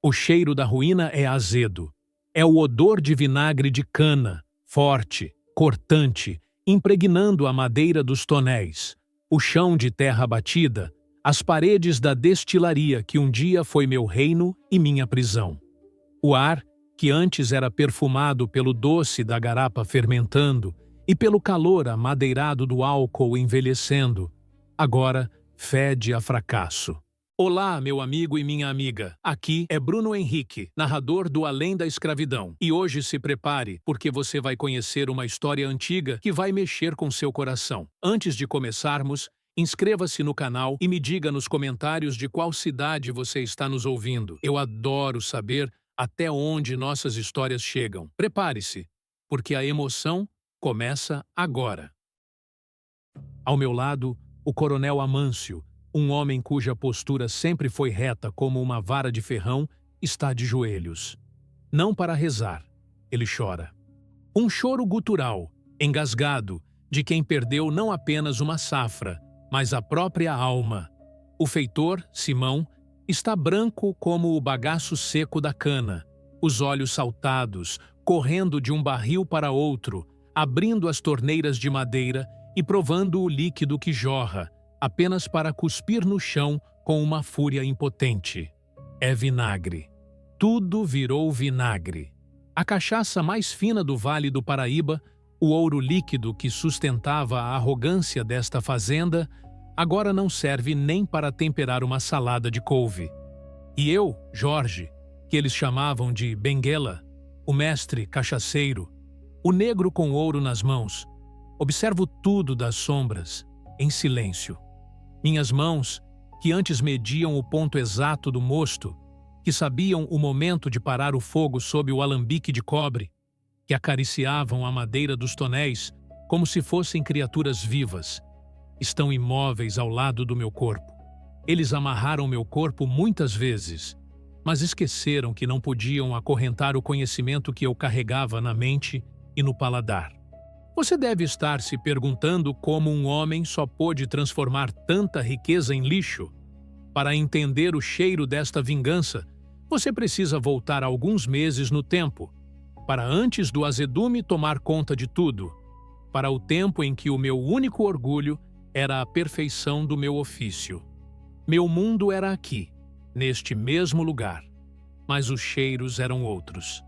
O cheiro da ruína é azedo. É o odor de vinagre de cana, forte, cortante, impregnando a madeira dos tonéis, o chão de terra batida, as paredes da destilaria que um dia foi meu reino e minha prisão. O ar, que antes era perfumado pelo doce da garapa fermentando e pelo calor amadeirado do álcool envelhecendo, agora fede a fracasso. Olá, meu amigo e minha amiga. Aqui é Bruno Henrique, narrador do Além da Escravidão. E hoje se prepare, porque você vai conhecer uma história antiga que vai mexer com seu coração. Antes de começarmos, inscreva-se no canal e me diga nos comentários de qual cidade você está nos ouvindo. Eu adoro saber até onde nossas histórias chegam. Prepare-se, porque a emoção começa agora. Ao meu lado, o Coronel Amâncio, um homem cuja postura sempre foi reta como uma vara de ferrão, está de joelhos. Não para rezar, ele chora. Um choro gutural, engasgado, de quem perdeu não apenas uma safra, mas a própria alma. O feitor, Simão, está branco como o bagaço seco da cana, os olhos saltados, correndo de um barril para outro, abrindo as torneiras de madeira e provando o líquido que jorra, apenas para cuspir no chão com uma fúria impotente. É vinagre. Tudo virou vinagre. A cachaça mais fina do Vale do Paraíba, o ouro líquido que sustentava a arrogância desta fazenda, agora não serve nem para temperar uma salada de couve. E eu, Jorge, que eles chamavam de Benguela, o mestre cachaceiro, o negro com ouro nas mãos, observo tudo das sombras, em silêncio. Minhas mãos, que antes mediam o ponto exato do mosto, que sabiam o momento de parar o fogo sob o alambique de cobre, que acariciavam a madeira dos tonéis como se fossem criaturas vivas, estão imóveis ao lado do meu corpo. Eles amarraram meu corpo muitas vezes, mas esqueceram que não podiam acorrentar o conhecimento que eu carregava na mente e no paladar. Você deve estar se perguntando como um homem só pôde transformar tanta riqueza em lixo. Para entender o cheiro desta vingança, você precisa voltar alguns meses no tempo, para antes do azedume tomar conta de tudo, para o tempo em que o meu único orgulho era a perfeição do meu ofício. Meu mundo era aqui, neste mesmo lugar, mas os cheiros eram outros.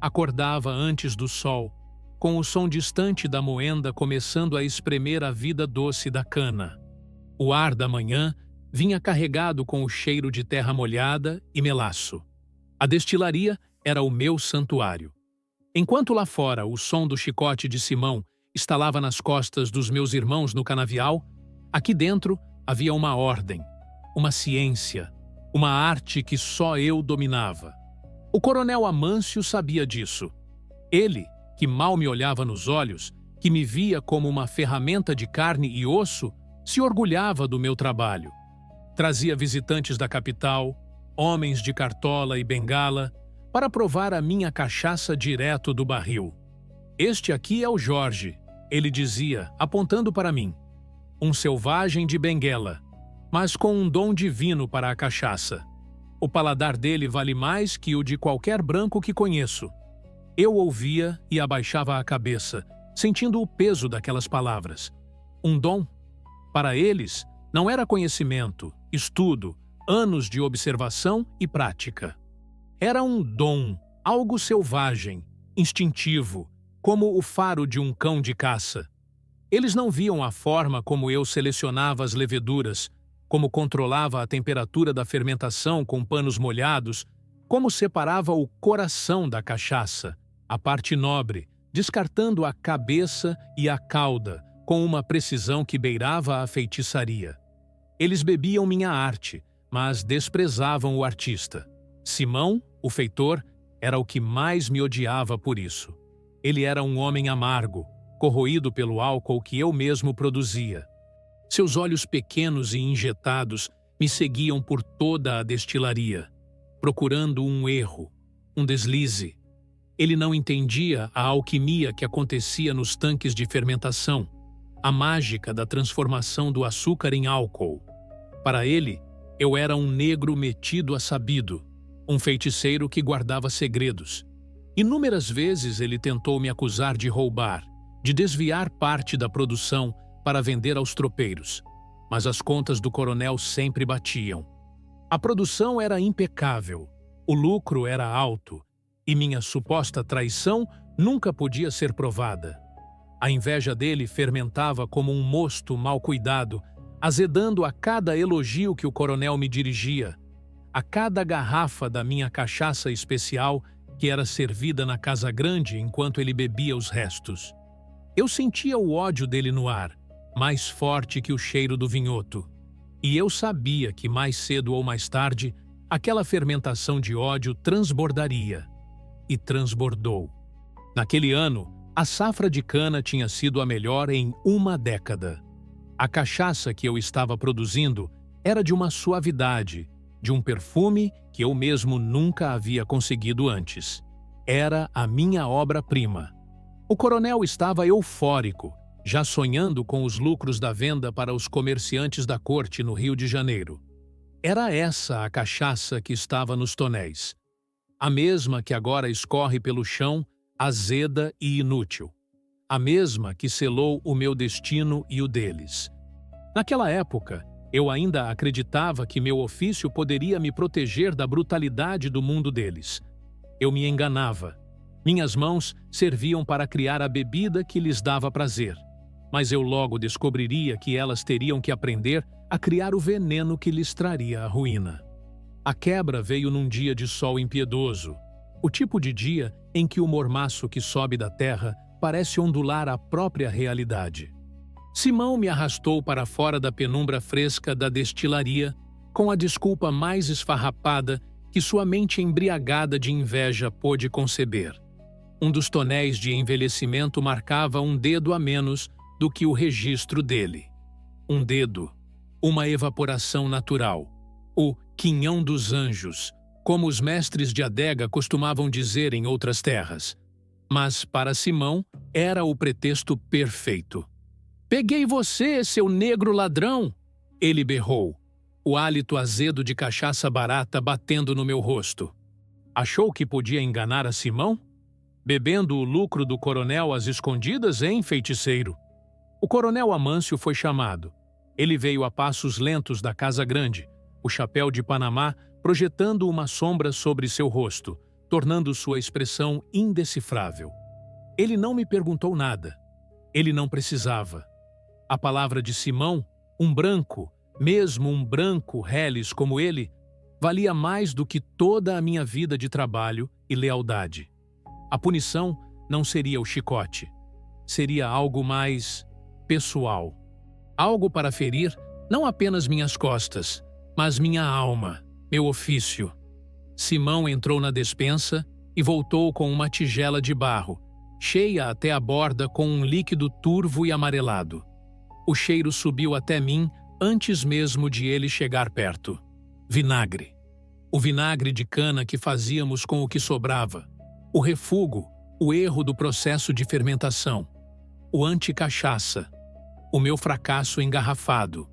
Acordava antes do sol, com o som distante da moenda começando a espremer a vida doce da cana. O ar da manhã vinha carregado com o cheiro de terra molhada e melaço. A destilaria era o meu santuário. Enquanto lá fora o som do chicote de Simão estalava nas costas dos meus irmãos no canavial, aqui dentro havia uma ordem, uma ciência, uma arte que só eu dominava. O Coronel Amâncio sabia disso. Ele, que mal me olhava nos olhos, que me via como uma ferramenta de carne e osso, se orgulhava do meu trabalho. Trazia visitantes da capital, homens de cartola e bengala, para provar a minha cachaça direto do barril. Este aqui é o Jorge, ele dizia, apontando para mim. Um selvagem de Benguela, mas com um dom divino para a cachaça. O paladar dele vale mais que o de qualquer branco que conheço. Eu ouvia e abaixava a cabeça, sentindo o peso daquelas palavras. Um dom? Para eles, não era conhecimento, estudo, anos de observação e prática. Era um dom, algo selvagem, instintivo, como o faro de um cão de caça. Eles não viam a forma como eu selecionava as leveduras, como controlava a temperatura da fermentação com panos molhados, como separava o coração da cachaça, a parte nobre, descartando a cabeça e a cauda, com uma precisão que beirava a feitiçaria. Eles bebiam minha arte, mas desprezavam o artista. Simão, o feitor, era o que mais me odiava por isso. Ele era um homem amargo, corroído pelo álcool que eu mesmo produzia. Seus olhos pequenos e injetados me seguiam por toda a destilaria, procurando um erro, um deslize. Ele não entendia a alquimia que acontecia nos tanques de fermentação, a mágica da transformação do açúcar em álcool. Para ele, eu era um negro metido a sabido, Um feiticeiro que guardava segredos. Inúmeras vezes ele tentou me acusar de roubar, de desviar parte da produção para vender aos tropeiros. Mas as contas do coronel sempre batiam. A produção era impecável, o lucro era alto e minha suposta traição nunca podia ser provada. A inveja dele fermentava como um mosto mal cuidado, azedando a cada elogio que o coronel me dirigia, a cada garrafa da minha cachaça especial que era servida na casa grande enquanto ele bebia os restos. Eu sentia o ódio dele no ar, mais forte que o cheiro do vinhoto. E eu sabia que mais cedo ou mais tarde, aquela fermentação de ódio transbordaria. E transbordou. Naquele ano, a safra de cana tinha sido a melhor em uma década. A cachaça que eu estava produzindo era de uma suavidade, de um perfume que eu mesmo nunca havia conseguido antes. Era a minha obra-prima. O coronel estava eufórico, já sonhando com os lucros da venda para os comerciantes da corte no Rio de Janeiro. Era essa a cachaça que estava nos tonéis. A mesma que agora escorre pelo chão, azeda e inútil. A mesma que selou o meu destino e o deles. Naquela época, eu ainda acreditava que meu ofício poderia me proteger da brutalidade do mundo deles. Eu me enganava. Minhas mãos serviam para criar a bebida que lhes dava prazer. Mas eu logo descobriria que elas teriam que aprender a criar o veneno que lhes traria a ruína. A quebra veio num dia de sol impiedoso, o tipo de dia em que o mormaço que sobe da terra parece ondular a própria realidade. Simão me arrastou para fora da penumbra fresca da destilaria com a desculpa mais esfarrapada que sua mente embriagada de inveja pôde conceber. Um dos tonéis de envelhecimento marcava um dedo a menos do que o registro dele. Um dedo, uma evaporação natural, o quinhão dos anjos, como os mestres de adega costumavam dizer em outras terras. Mas, para Simão, era o pretexto perfeito. "Peguei você, seu negro ladrão!" ele berrou, o hálito azedo de cachaça barata batendo no meu rosto. Achou que podia enganar a Simão? Bebendo o lucro do coronel às escondidas, hein, feiticeiro? O coronel Amâncio foi chamado. Ele veio a passos lentos da casa grande, o chapéu de Panamá projetando uma sombra sobre seu rosto, tornando sua expressão indecifrável. Ele não me perguntou nada. Ele não precisava. A palavra de Simão, um branco, mesmo um branco reles como ele, valia mais do que toda a minha vida de trabalho e lealdade. A punição não seria o chicote. Seria algo mais pessoal. Algo para ferir não apenas minhas costas, mas minha alma, meu ofício. Simão entrou na despensa e voltou com uma tigela de barro, cheia até a borda com um líquido turvo e amarelado. O cheiro subiu até mim antes mesmo de ele chegar perto. Vinagre. O vinagre de cana que fazíamos com o que sobrava. O refúgio, o erro do processo de fermentação. O anti-cachaça. O meu fracasso engarrafado.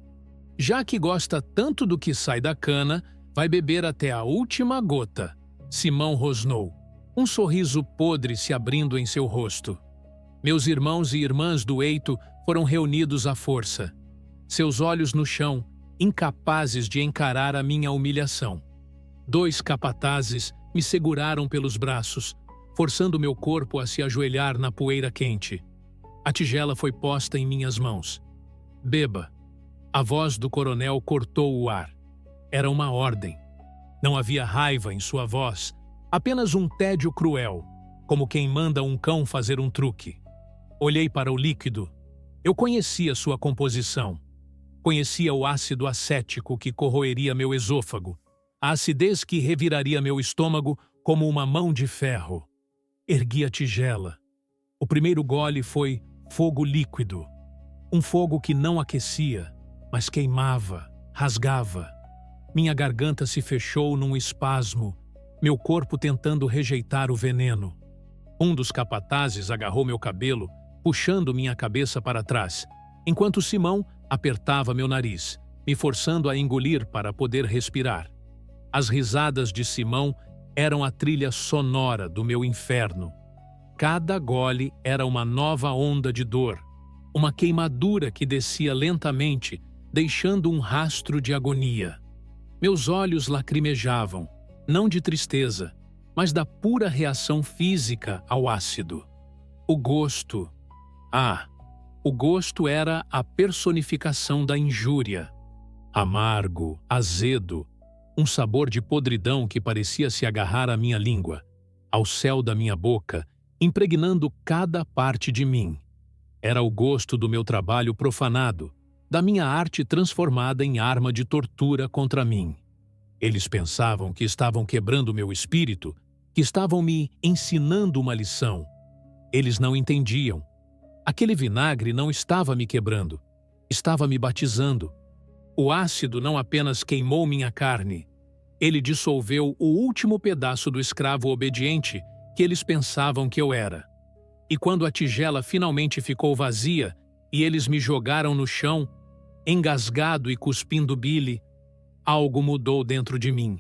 Já que gosta tanto do que sai da cana, vai beber até a última gota. Simão rosnou, um sorriso podre se abrindo em seu rosto. Meus irmãos e irmãs do eito foram reunidos à força. Seus olhos no chão, incapazes de encarar a minha humilhação. 2 capatazes me seguraram pelos braços, forçando meu corpo a se ajoelhar na poeira quente. A tigela foi posta em minhas mãos. Beba. A voz do coronel cortou o ar. Era uma ordem. Não havia raiva em sua voz, apenas um tédio cruel, como quem manda um cão fazer um truque. Olhei para o líquido. Eu conhecia sua composição. Conhecia o ácido acético que corroeria meu esôfago, a acidez que reviraria meu estômago como uma mão de ferro. Ergui a tigela. O primeiro gole foi fogo líquido. Um fogo que não aquecia, mas queimava, rasgava. Minha garganta se fechou num espasmo, meu corpo tentando rejeitar o veneno. Um dos capatazes agarrou meu cabelo, puxando minha cabeça para trás, enquanto Simão apertava meu nariz, me forçando a engolir para poder respirar. As risadas de Simão eram a trilha sonora do meu inferno. Cada gole era uma nova onda de dor, uma queimadura que descia lentamente, deixando um rastro de agonia. Meus olhos lacrimejavam, não de tristeza, mas da pura reação física ao ácido. O gosto. O gosto era a personificação da injúria. Amargo, azedo, um sabor de podridão que parecia se agarrar à minha língua, ao céu da minha boca, impregnando cada parte de mim. Era o gosto do meu trabalho profanado, da minha arte transformada em arma de tortura contra mim. Eles pensavam que estavam quebrando meu espírito, que estavam me ensinando uma lição. Eles não entendiam. Aquele vinagre não estava me quebrando, estava me batizando. O ácido não apenas queimou minha carne, ele dissolveu o último pedaço do escravo obediente que eles pensavam que eu era. E quando a tigela finalmente ficou vazia e eles me jogaram no chão, engasgado e cuspindo bile, algo mudou dentro de mim.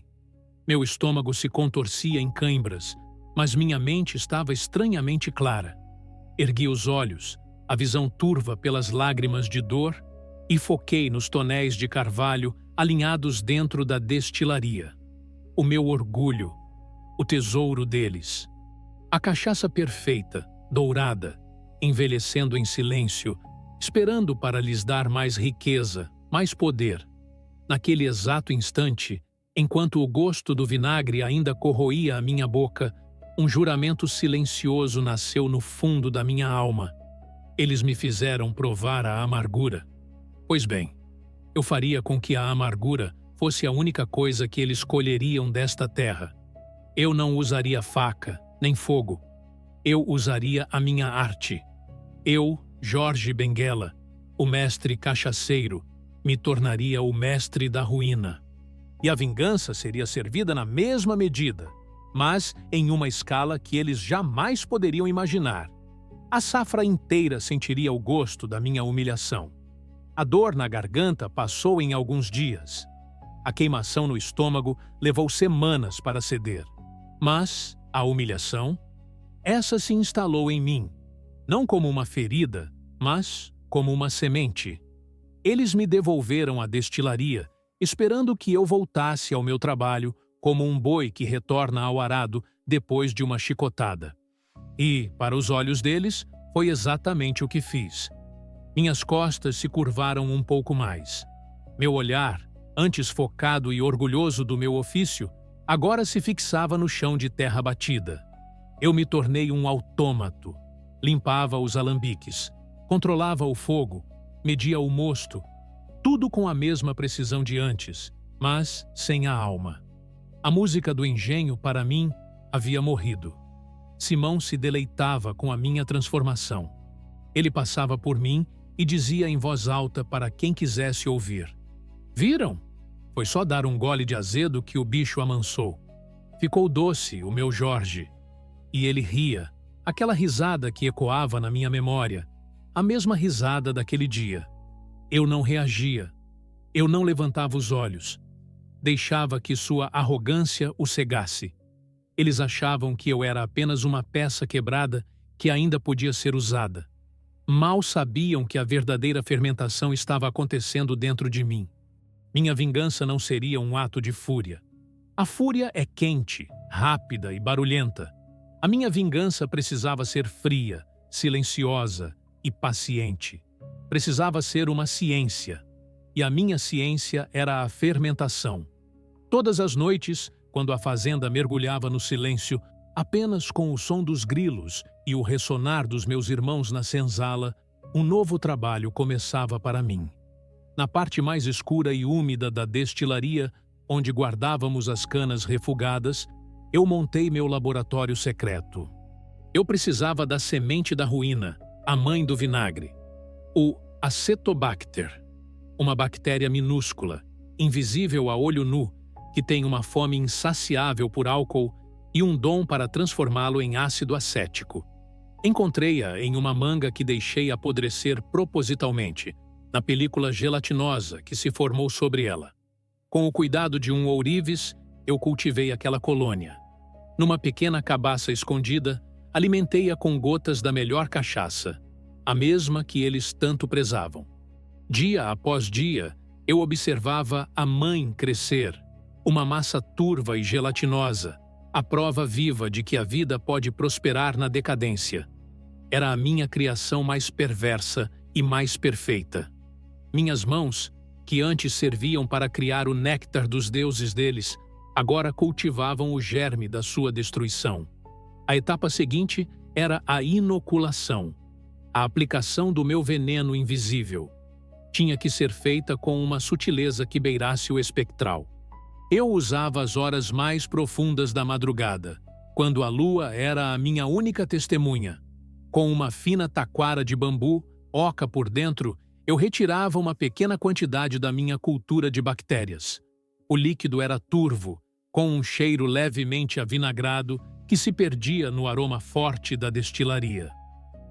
Meu estômago se contorcia em cãibras, mas minha mente estava estranhamente clara. Ergui os olhos, a visão turva pelas lágrimas de dor, e foquei nos tonéis de carvalho alinhados dentro da destilaria. O meu orgulho, o tesouro deles. A cachaça perfeita, dourada, envelhecendo em silêncio, esperando para lhes dar mais riqueza, mais poder. Naquele exato instante, enquanto o gosto do vinagre ainda corroía a minha boca, um juramento silencioso nasceu no fundo da minha alma. Eles me fizeram provar a amargura. Pois bem, eu faria com que a amargura fosse a única coisa que eles colheriam desta terra. Eu não usaria faca, nem fogo. Eu usaria a minha arte. Eu, Jorge Benguela, o mestre cachaceiro, me tornaria o mestre da ruína. E a vingança seria servida na mesma medida, mas em uma escala que eles jamais poderiam imaginar. A safra inteira sentiria o gosto da minha humilhação. A dor na garganta passou em alguns dias. A queimação no estômago levou semanas para ceder. Mas a humilhação, essa se instalou em mim, não como uma ferida, mas como uma semente. Eles me devolveram à destilaria, esperando que eu voltasse ao meu trabalho como um boi que retorna ao arado depois de uma chicotada. E, para os olhos deles, foi exatamente o que fiz. Minhas costas se curvaram um pouco mais. Meu olhar, antes focado e orgulhoso do meu ofício, agora se fixava no chão de terra batida. Eu me tornei um autômato. Limpava os alambiques, controlava o fogo, media o mosto, tudo com a mesma precisão de antes, mas sem a alma. A música do engenho, para mim, havia morrido. Simão se deleitava com a minha transformação. Ele passava por mim e dizia em voz alta para quem quisesse ouvir: "Viram? Foi só dar um gole de azedo que o bicho amansou. Ficou doce, o meu Jorge." E ele ria, aquela risada que ecoava na minha memória, a mesma risada daquele dia. Eu não reagia. Eu não levantava os olhos. Deixava que sua arrogância o cegasse. Eles achavam que eu era apenas uma peça quebrada que ainda podia ser usada. Mal sabiam que a verdadeira fermentação estava acontecendo dentro de mim. Minha vingança não seria um ato de fúria. A fúria é quente, rápida e barulhenta. A minha vingança precisava ser fria, silenciosa e paciente. Precisava ser uma ciência. E a minha ciência era a fermentação. Todas as noites, quando a fazenda mergulhava no silêncio, apenas com o som dos grilos e o ressonar dos meus irmãos na senzala, um novo trabalho começava para mim. Na parte mais escura e úmida da destilaria, onde guardávamos as canas refugadas, eu montei meu laboratório secreto. Eu precisava da semente da ruína, a mãe do vinagre, o Acetobacter, uma bactéria minúscula, invisível a olho nu, que tem uma fome insaciável por álcool e um dom para transformá-lo em ácido acético. Encontrei-a em uma manga que deixei apodrecer propositalmente, na película gelatinosa que se formou sobre ela. Com o cuidado de um ourives, eu cultivei aquela colônia. Numa pequena cabaça escondida, alimentei-a com gotas da melhor cachaça, a mesma que eles tanto prezavam. Dia após dia, eu observava a mãe crescer, uma massa turva e gelatinosa, a prova viva de que a vida pode prosperar na decadência. Era a minha criação mais perversa e mais perfeita. Minhas mãos, que antes serviam para criar o néctar dos deuses deles, agora cultivavam o germe da sua destruição. A etapa seguinte era a inoculação, a aplicação do meu veneno invisível. Tinha que ser feita com uma sutileza que beirasse o espectral. Eu usava as horas mais profundas da madrugada, quando a lua era a minha única testemunha. Com uma fina taquara de bambu, oca por dentro, eu retirava uma pequena quantidade da minha cultura de bactérias. O líquido era turvo, com um cheiro levemente avinagrado que se perdia no aroma forte da destilaria.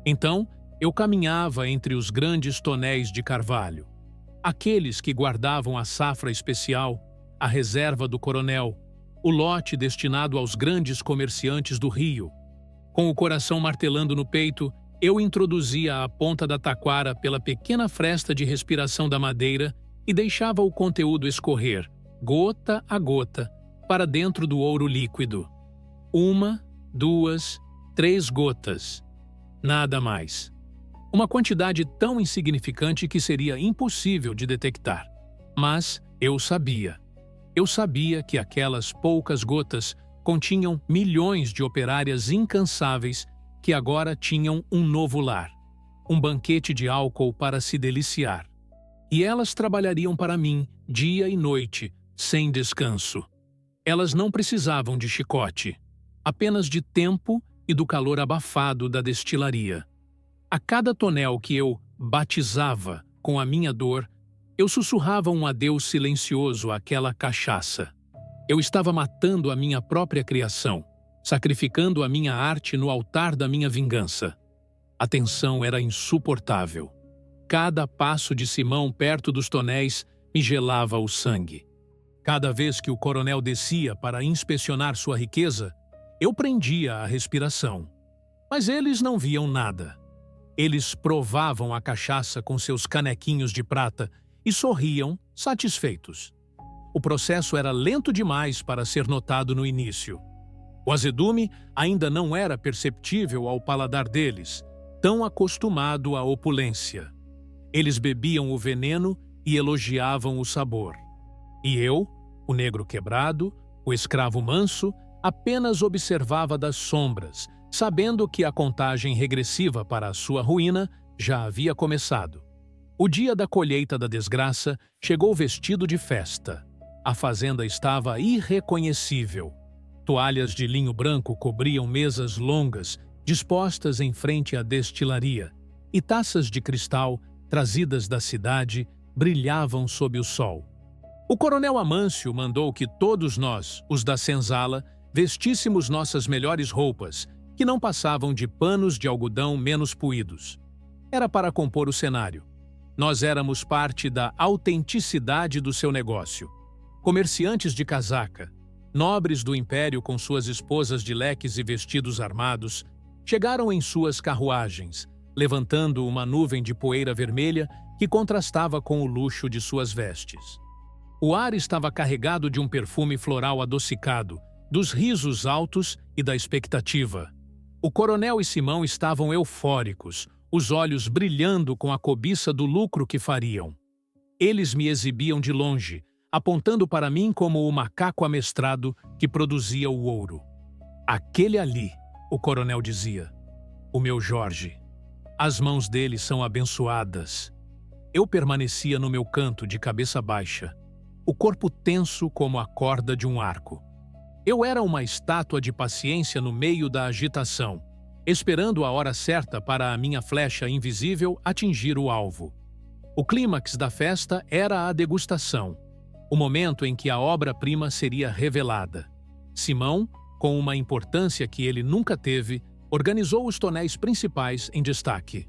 Então, eu caminhava entre os grandes tonéis de carvalho, aqueles que guardavam a safra especial, a reserva do coronel, o lote destinado aos grandes comerciantes do Rio. Com o coração martelando no peito, eu introduzia a ponta da taquara pela pequena fresta de respiração da madeira e deixava o conteúdo escorrer, gota a gota, para dentro do ouro líquido. 1, 2, 3 gotas. Nada mais. Uma quantidade tão insignificante que seria impossível de detectar. Mas eu sabia. Eu sabia que aquelas poucas gotas continham milhões de operárias incansáveis que agora tinham um novo lar, um banquete de álcool para se deliciar. E elas trabalhariam para mim dia e noite, sem descanso. Elas não precisavam de chicote, apenas de tempo e do calor abafado da destilaria. A cada tonel que eu batizava com a minha dor, eu sussurrava um adeus silencioso àquela cachaça. Eu estava matando a minha própria criação, sacrificando a minha arte no altar da minha vingança. A tensão era insuportável. Cada passo de Simão perto dos tonéis me gelava o sangue. Cada vez que o coronel descia para inspecionar sua riqueza, eu prendia a respiração. Mas eles não viam nada. Eles provavam a cachaça com seus canequinhos de prata e sorriam, satisfeitos. O processo era lento demais para ser notado no início. O azedume ainda não era perceptível ao paladar deles, tão acostumado à opulência. Eles bebiam o veneno e elogiavam o sabor. E eu, o negro quebrado, o escravo manso, apenas observava das sombras, sabendo que a contagem regressiva para a sua ruína já havia começado. O dia da colheita da desgraça chegou vestido de festa. A fazenda estava irreconhecível. Toalhas de linho branco cobriam mesas longas, dispostas em frente à destilaria, e taças de cristal, trazidas da cidade, brilhavam sob o sol. O coronel Amâncio mandou que todos nós, os da senzala, vestíssemos nossas melhores roupas, que não passavam de panos de algodão menos puídos. Era para compor o cenário. Nós éramos parte da autenticidade do seu negócio. Comerciantes de casaca, nobres do império com suas esposas de leques e vestidos armados, chegaram em suas carruagens, levantando uma nuvem de poeira vermelha que contrastava com o luxo de suas vestes. O ar estava carregado de um perfume floral adocicado, dos risos altos e da expectativa. O coronel e Simão estavam eufóricos, os olhos brilhando com a cobiça do lucro que fariam. Eles me exibiam de longe, apontando para mim como o macaco amestrado que produzia o ouro. Aquele ali, o coronel dizia, o meu Jorge. As mãos dele são abençoadas. Eu permanecia no meu canto de cabeça baixa, o corpo tenso como a corda de um arco. Eu era uma estátua de paciência no meio da agitação, esperando a hora certa para a minha flecha invisível atingir o alvo. O clímax da festa era a degustação, o momento em que a obra-prima seria revelada. Simão, com uma importância que ele nunca teve, organizou os tonéis principais em destaque.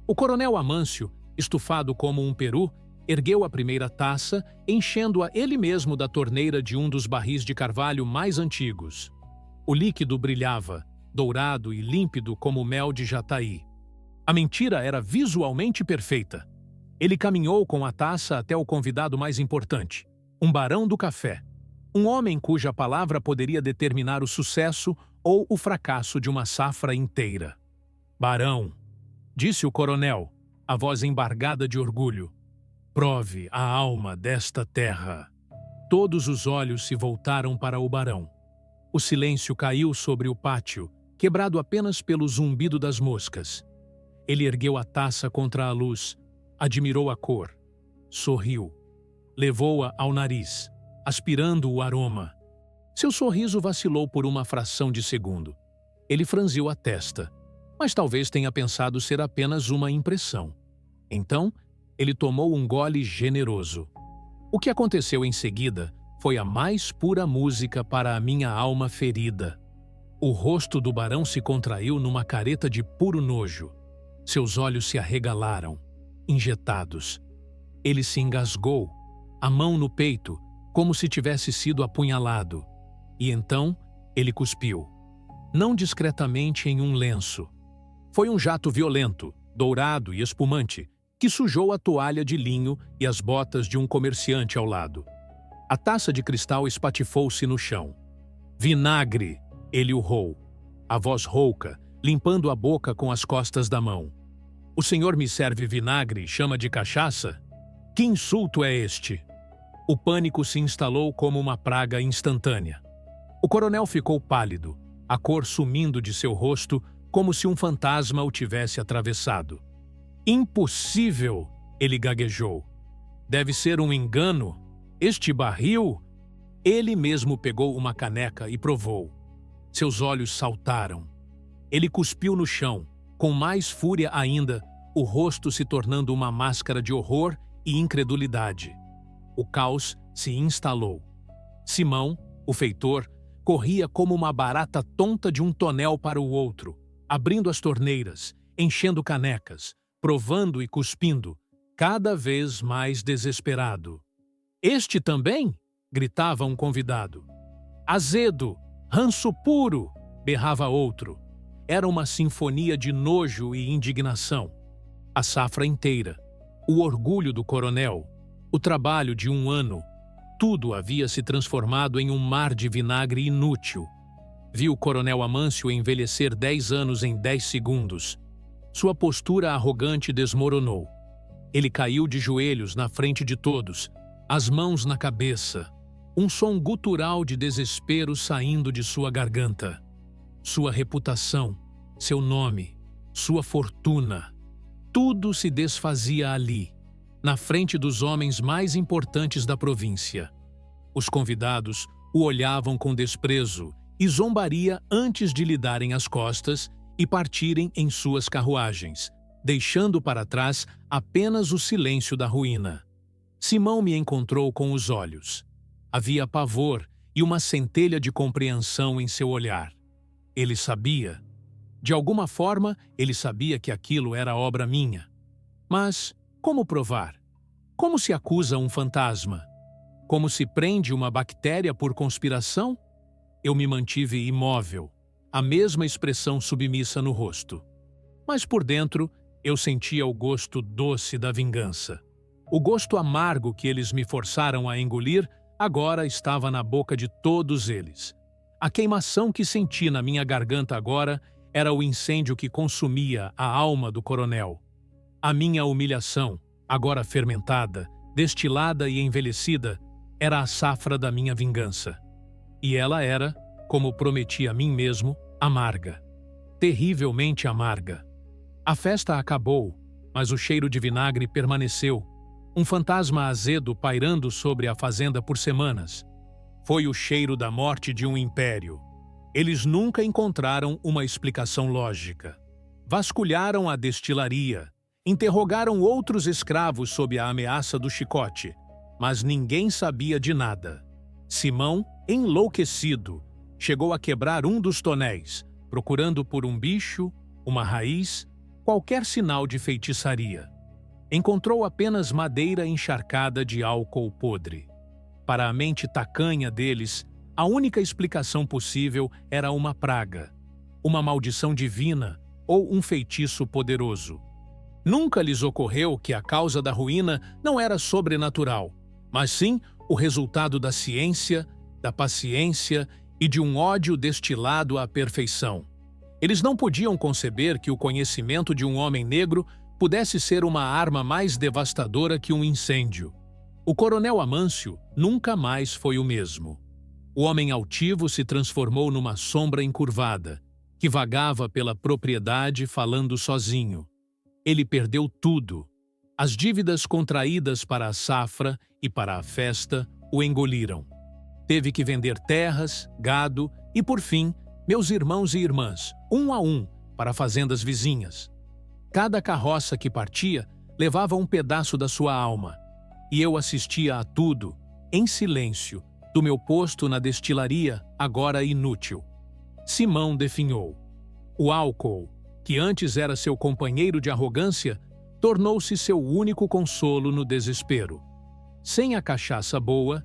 O coronel Amâncio, estufado como um peru, Ergueu a primeira taça, enchendo-a ele mesmo da torneira de um dos barris de carvalho mais antigos. O líquido brilhava, dourado e límpido como mel de jataí. A mentira era visualmente perfeita. Ele caminhou com a taça até o convidado mais importante, um barão do café. Um homem cuja palavra poderia determinar o sucesso ou o fracasso de uma safra inteira. "Barão", disse o coronel, a voz embargada de orgulho, "prove a alma desta terra." Todos os olhos se voltaram para o barão. O silêncio caiu sobre o pátio, quebrado apenas pelo zumbido das moscas. Ele ergueu a taça contra a luz, admirou a cor, sorriu, levou-a ao nariz, aspirando o aroma. Seu sorriso vacilou por uma fração de segundo. Ele franziu a testa, mas talvez tenha pensado ser apenas uma impressão. Então, ele tomou um gole generoso. O que aconteceu em seguida foi a mais pura música para a minha alma ferida. O rosto do barão se contraiu numa careta de puro nojo. Seus olhos se arregalaram, injetados. Ele se engasgou, a mão no peito, como se tivesse sido apunhalado. E então, ele cuspiu. Não discretamente em um lenço. Foi um jato violento, dourado e espumante, que sujou a toalha de linho e as botas de um comerciante ao lado. A taça de cristal espatifou-se no chão. "Vinagre!" ele urrou, a voz rouca, limpando a boca com as costas da mão. "O senhor me serve vinagre e chama de cachaça? Que insulto é este?" O pânico se instalou como uma praga instantânea. O coronel ficou pálido, a cor sumindo de seu rosto como se um fantasma o tivesse atravessado. "Impossível!" ele gaguejou. "Deve ser um engano. Este barril..." Ele mesmo pegou uma caneca e provou. Seus olhos saltaram. Ele cuspiu no chão, com mais fúria ainda, o rosto se tornando uma máscara de horror e incredulidade. O caos se instalou. Simão, o feitor, corria como uma barata tonta de um tonel para o outro, abrindo as torneiras, enchendo canecas, provando e cuspindo, cada vez mais desesperado. "Este também?" gritava um convidado. "Azedo! Ranço puro!" berrava outro. Era uma sinfonia de nojo e indignação. A safra inteira, o orgulho do coronel, o trabalho de um ano, tudo havia se transformado em um mar de vinagre inútil. Vi o coronel Amâncio envelhecer 10 anos em 10 segundos. Sua postura arrogante desmoronou. Ele caiu de joelhos na frente de todos, as mãos na cabeça, um som gutural de desespero saindo de sua garganta. Sua reputação, seu nome, sua fortuna, tudo se desfazia ali, na frente dos homens mais importantes da província. Os convidados o olhavam com desprezo e zombaria antes de lhe darem as costas e partirem em suas carruagens, deixando para trás apenas o silêncio da ruína. Simão me encontrou com os olhos. Havia pavor e uma centelha de compreensão em seu olhar. Ele sabia. De alguma forma, ele sabia que aquilo era obra minha. Mas como provar? Como se acusa um fantasma? Como se prende uma bactéria por conspiração? Eu me mantive imóvel, a mesma expressão submissa no rosto. Mas por dentro, eu sentia o gosto doce da vingança. O gosto amargo que eles me forçaram a engolir agora estava na boca de todos eles. A queimação que senti na minha garganta agora era o incêndio que consumia a alma do coronel. A minha humilhação, agora fermentada, destilada e envelhecida, era a safra da minha vingança. E ela era, como prometi a mim mesmo, amarga. Terrivelmente amarga. A festa acabou, mas o cheiro de vinagre permaneceu, um fantasma azedo pairando sobre a fazenda por semanas. Foi o cheiro da morte de um império. Eles nunca encontraram uma explicação lógica. Vasculharam a destilaria, interrogaram outros escravos sob a ameaça do chicote, mas ninguém sabia de nada. Simão, enlouquecido, chegou a quebrar um dos tonéis, procurando por um bicho, uma raiz, qualquer sinal de feitiçaria. Encontrou apenas madeira encharcada de álcool podre. Para a mente tacanha deles, a única explicação possível era uma praga, uma maldição divina ou um feitiço poderoso. Nunca lhes ocorreu que a causa da ruína não era sobrenatural, mas sim o resultado da ciência, da paciência e de um ódio destilado à perfeição. Eles não podiam conceber que o conhecimento de um homem negro pudesse ser uma arma mais devastadora que um incêndio. O coronel Amâncio nunca mais foi o mesmo. O homem altivo se transformou numa sombra encurvada, que vagava pela propriedade falando sozinho. Ele perdeu tudo. As dívidas contraídas para a safra e para a festa o engoliram. Teve que vender terras, gado e, por fim, meus irmãos e irmãs, um a um, para fazendas vizinhas. Cada carroça que partia levava um pedaço da sua alma, e eu assistia a tudo, em silêncio, do meu posto na destilaria, agora inútil. Simão definhou. O álcool, que antes era seu companheiro de arrogância, tornou-se seu único consolo no desespero. Sem a cachaça boa,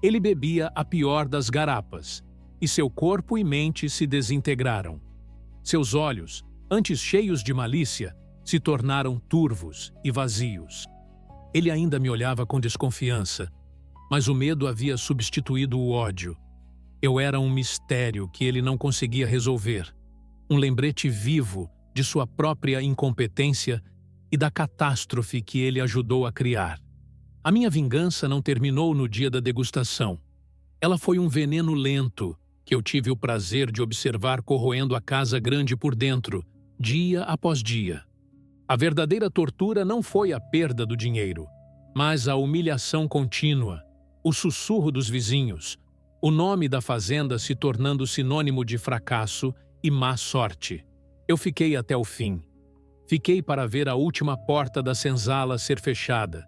ele bebia a pior das garapas, e seu corpo e mente se desintegraram. Seus olhos, antes cheios de malícia, se tornaram turvos e vazios. Ele ainda me olhava com desconfiança, mas o medo havia substituído o ódio. Eu era um mistério que ele não conseguia resolver, um lembrete vivo de sua própria incompetência e da catástrofe que ele ajudou a criar. A minha vingança não terminou no dia da degustação. Ela foi um veneno lento que eu tive o prazer de observar corroendo a casa grande por dentro, dia após dia. A verdadeira tortura não foi a perda do dinheiro, mas a humilhação contínua, o sussurro dos vizinhos, o nome da fazenda se tornando sinônimo de fracasso e má sorte. Eu fiquei até o fim. Fiquei para ver a última porta da senzala ser fechada,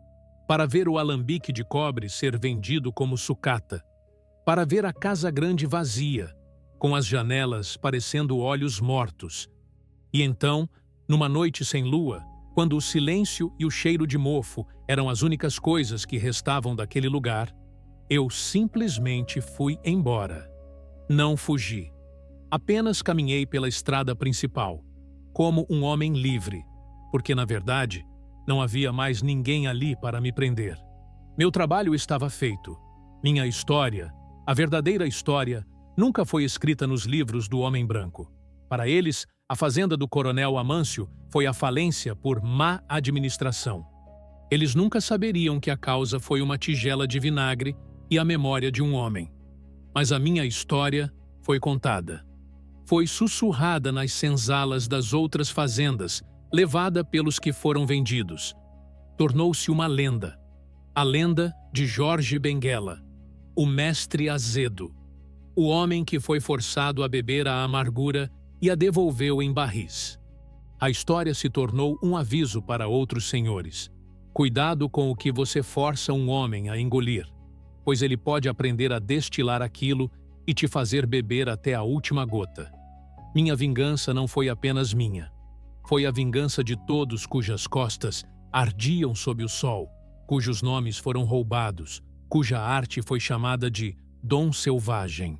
para ver o alambique de cobre ser vendido como sucata, para ver a casa grande vazia, com as janelas parecendo olhos mortos. E então, numa noite sem lua, quando o silêncio e o cheiro de mofo eram as únicas coisas que restavam daquele lugar, eu simplesmente fui embora. Não fugi. Apenas caminhei pela estrada principal, como um homem livre, porque, na verdade, não havia mais ninguém ali para me prender. Meu trabalho estava feito. Minha história, a verdadeira história, nunca foi escrita nos livros do homem branco. Para eles, a fazenda do coronel Amâncio foi a falência por má administração. Eles nunca saberiam que a causa foi uma tigela de vinagre e a memória de um homem. Mas a minha história foi contada. Foi sussurrada nas senzalas das outras fazendas, levada pelos que foram vendidos. Tornou-se uma lenda. A lenda de Jorge Benguela, o mestre azedo, o homem que foi forçado a beber a amargura e a devolveu em barris. A história se tornou um aviso para outros senhores. Cuidado com o que você força um homem a engolir, pois ele pode aprender a destilar aquilo e te fazer beber até a última gota. Minha vingança não foi apenas minha. Foi a vingança de todos cujas costas ardiam sob o sol, cujos nomes foram roubados, cuja arte foi chamada de dom selvagem.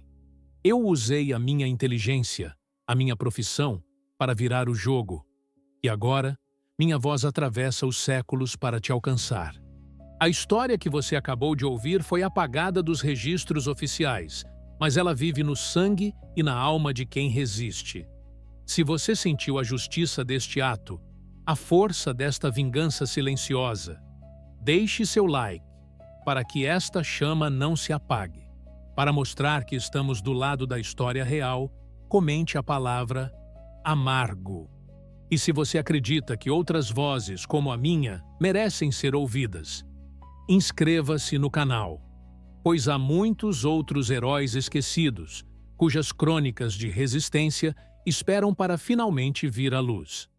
Eu usei a minha inteligência, a minha profissão, para virar o jogo. E agora, minha voz atravessa os séculos para te alcançar. A história que você acabou de ouvir foi apagada dos registros oficiais, mas ela vive no sangue e na alma de quem resiste. Se você sentiu a justiça deste ato, a força desta vingança silenciosa, deixe seu like para que esta chama não se apague. Para mostrar que estamos do lado da história real, comente a palavra amargo. E se você acredita que outras vozes, como a minha, merecem ser ouvidas, inscreva-se no canal, pois há muitos outros heróis esquecidos, cujas crônicas de resistência esperam para finalmente vir à luz.